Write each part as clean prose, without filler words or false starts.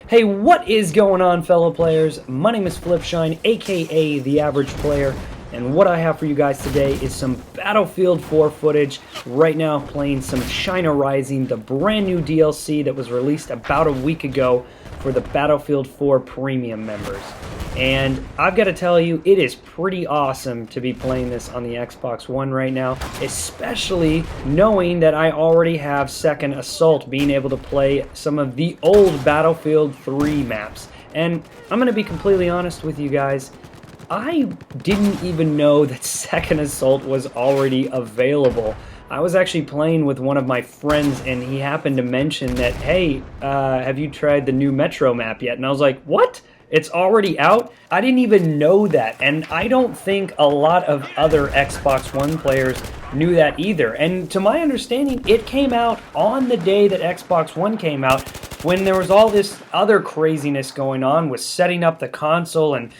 Hey, what is going on, fellow players? My name is FlipShine, aka The Average Player, and what I have for you guys today is some Battlefield 4 footage. Right now, playing some China Rising, the brand new DLC that was released about a week ago for the Battlefield 4 Premium members. And I've got to tell you, it is pretty awesome to be playing this on the Xbox One right now, especially knowing that I already have Second Assault, being able to play some of the old Battlefield 3 maps. And I'm going to be completely honest with you guys, I didn't even know that Second Assault was already available. I was actually playing with one of my friends, and he happened to mention that, hey, have you tried the new Metro map yet? And I was like, what? It's already out? I didn't even know that, and I don't think a lot of other Xbox One players knew that either. And to my understanding, it came out on the day that Xbox One came out, when there was all this other craziness going on with setting up the console and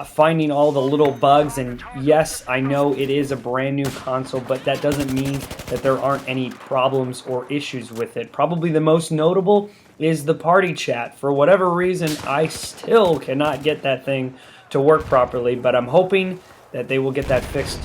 finding all the little bugs. And yes, I know it is a brand new console, but that doesn't mean that there aren't any problems or issues with it. Probably the most notable is the party chat. For whatever reason, I still cannot get that thing to work properly, but I'm hoping that they will get that fixed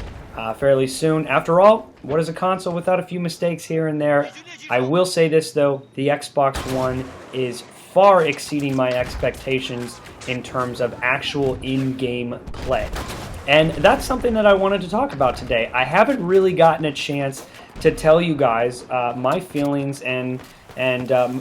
fairly soon. After all, what is a console without a few mistakes here and there? I will say this though, the Xbox One is far exceeding my expectations in terms of actual in-game play. And that's something that I wanted to talk about today. I haven't really gotten a chance to tell you guys my feelings and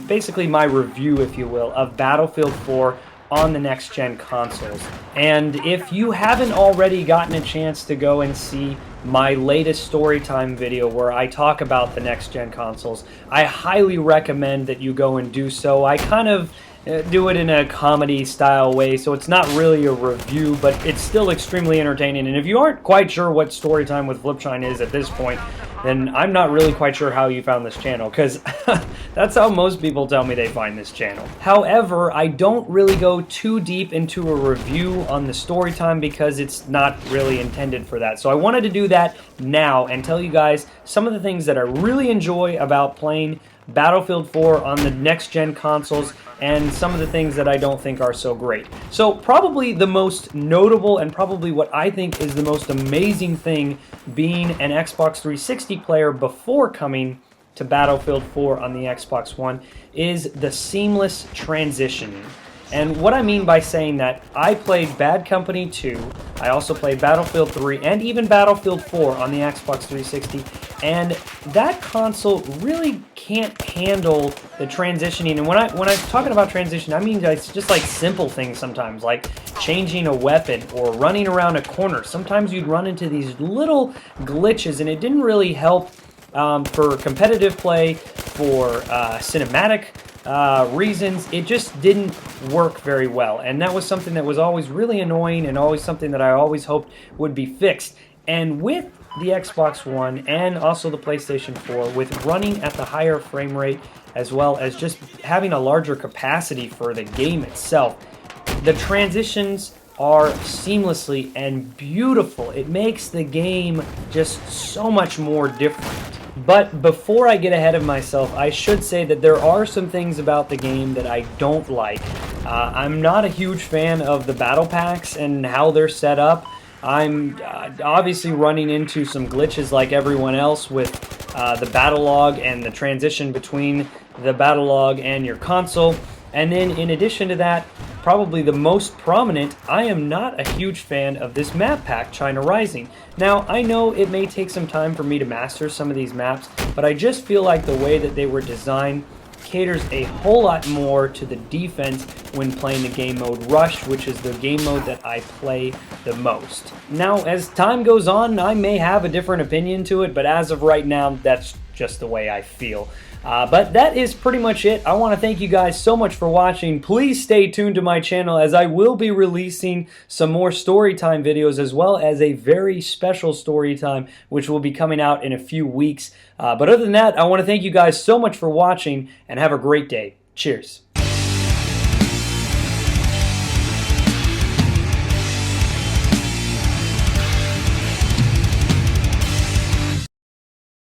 basically my review, if you will, of Battlefield 4 on the next-gen consoles. And if you haven't already gotten a chance to go and see my latest storytime video where I talk about the next-gen consoles, I highly recommend that you go and do so. I kind of do it in a comedy-style way, so it's not really a review, but it's still extremely entertaining. And if you aren't quite sure what Storytime with FlipShine is at this point, then I'm not really quite sure how you found this channel, because that's how most people tell me they find this channel. However, I don't really go too deep into a review on the Storytime because it's not really intended for that. So I wanted to do that now and tell you guys some of the things that I really enjoy about playing Battlefield 4 on the next-gen consoles, and some of the things that I don't think are so great. So probably the most notable and probably what I think is the most amazing thing being an Xbox 360 player before coming to Battlefield 4 on the Xbox One is the seamless transitioning. And what I mean by saying that, I played Bad Company 2, I also played Battlefield 3, and even Battlefield 4 on the Xbox 360, and that console really can't handle the transitioning. And when I'm talking about transition, I mean it's just like simple things sometimes, like changing a weapon or running around a corner. Sometimes you'd run into these little glitches, and it didn't really help for competitive play, for cinematic reasons. It just didn't work very well, and that was something that was always really annoying and always something that I always hoped would be fixed. And with the Xbox One and also the PlayStation 4, with running at the higher frame rate as well as just having a larger capacity for the game itself, the transitions are seamlessly and beautiful. It makes the game just so much more different. But before I get ahead of myself, I should say that there are some things about the game that I don't like. I'm not a huge fan of the battle packs and how they're set up. I'm obviously running into some glitches like everyone else with the battle log and the transition between the battle log and your console. And then in addition to that, probably the most prominent, I am not a huge fan of this map pack, China Rising. Now, I know it may take some time for me to master some of these maps, but I just feel like the way that they were designed caters a whole lot more to the defense when playing the game mode Rush, which is the game mode that I play the most. Now, as time goes on, I may have a different opinion to it, but as of right now, that's just the way I feel. But that is pretty much it. I want to thank you guys so much for watching. Please stay tuned to my channel, as I will be releasing some more storytime videos, as well as a very special storytime which will be coming out in a few weeks. But other than that, I want to thank you guys so much for watching, and have a great day. Cheers.